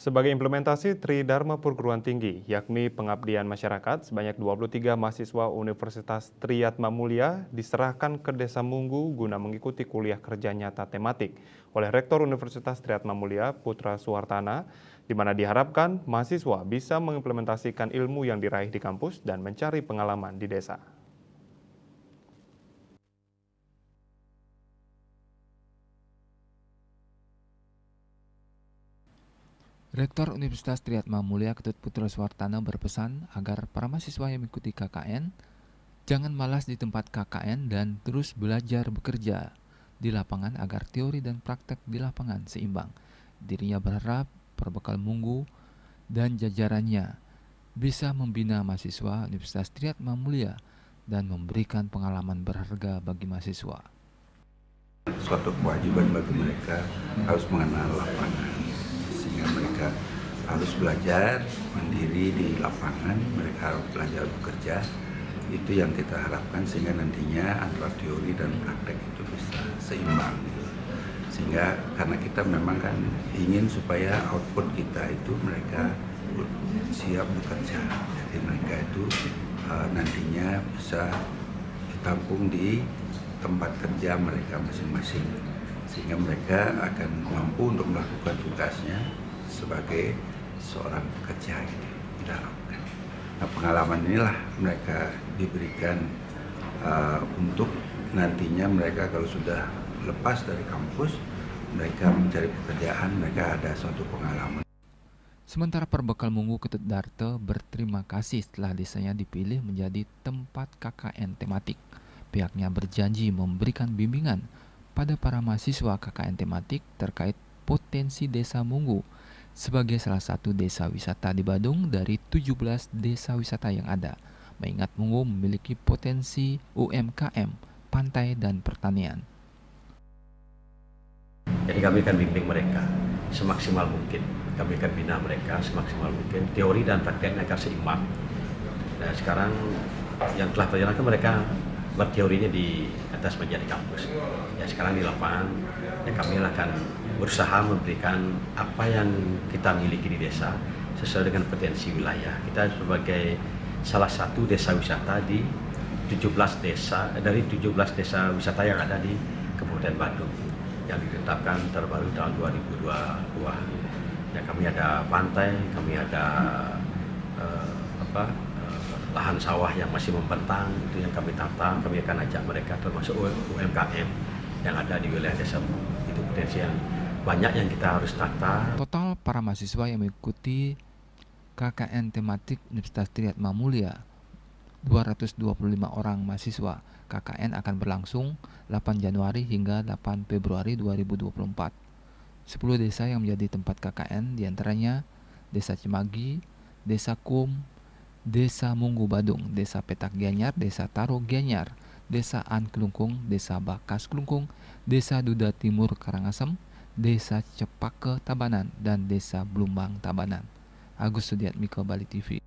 Sebagai implementasi Tridharma Perguruan Tinggi, yakni pengabdian masyarakat, sebanyak 23 mahasiswa Universitas Triyatma Mulia diserahkan ke Desa Munggu guna mengikuti kuliah kerja nyata tematik oleh Rektor Universitas Triyatma Mulia, Putra Suwartana, di mana diharapkan mahasiswa bisa mengimplementasikan ilmu yang diraih di kampus dan mencari pengalaman di desa. Rektor Universitas Triyatma Mulia Ketut Putra Suwartana berpesan agar para mahasiswa yang mengikuti KKN jangan malas di tempat KKN dan terus belajar bekerja di lapangan agar teori dan praktek di lapangan seimbang. Dirinya berharap Perbekal Munggu dan jajarannya bisa membina mahasiswa Universitas Triyatma Mulia dan memberikan pengalaman berharga bagi mahasiswa. Suatu kewajiban bagi mereka harus mengenal lapangan, sehingga mereka harus belajar mandiri di lapangan, mereka harus belajar bekerja. Itu yang kita harapkan sehingga nantinya antara teori dan praktek itu bisa seimbang. Sehingga karena kita memang kan ingin supaya output kita itu mereka siap bekerja, jadi mereka itu nantinya bisa ditampung di tempat kerja mereka masing-masing, sehingga mereka akan mampu untuk melakukan tugasnya sebagai seorang pekerja gitu, kita harapkan. Nah, pengalaman inilah mereka diberikan untuk nantinya mereka kalau sudah lepas dari kampus, mereka mencari pekerjaan, mereka ada suatu pengalaman. Sementara Perbekal Munggu Ketut Darte berterima kasih setelah desanya dipilih menjadi tempat KKN tematik. Pihaknya berjanji memberikan bimbingan pada para mahasiswa KKN tematik terkait potensi Desa Munggu sebagai salah satu desa wisata di Badung dari 17 desa wisata yang ada. Mengingat Munggu memiliki potensi UMKM, pantai, dan pertanian. Jadi kami akan bimbing mereka semaksimal mungkin. Kami akan bina mereka semaksimal mungkin. Teori dan prakteknya akan seimbang. Nah sekarang yang telah terjalankan mereka berteorinya di atas meja di kampus. Ya sekarang di lapangan, ya kami akan berusaha memberikan apa yang kita miliki di desa sesuai dengan potensi wilayah. Kita sebagai salah satu desa wisata di 17 desa dari 17 desa wisata yang ada di Kabupaten Badung yang ditetapkan terbaru tahun 2022. Ya kami ada pantai, kami ada lahan sawah yang masih membentang, itu yang kami tata. Kami akan ajak mereka termasuk UMKM yang ada di wilayah desa. Itu potensi yang banyak yang kita harus tata. Total para mahasiswa yang mengikuti KKN tematik Universitas Triyatma Mulia 225 orang mahasiswa. KKN akan berlangsung 8 Januari hingga 8 Februari 2024. 10 desa yang menjadi tempat KKN diantaranya Desa Cemagi, Desa Kum, Desa Munggu Badung, Desa Petak Gianyar, Desa Taro Gianyar, Desa An Kelungkung, Desa Bakas Kelungkung, Desa Duda Timur Karangasem, Desa Cepake Tabanan, dan Desa Blumbang Tabanan. Agus Sudiatmiko, Bali TV.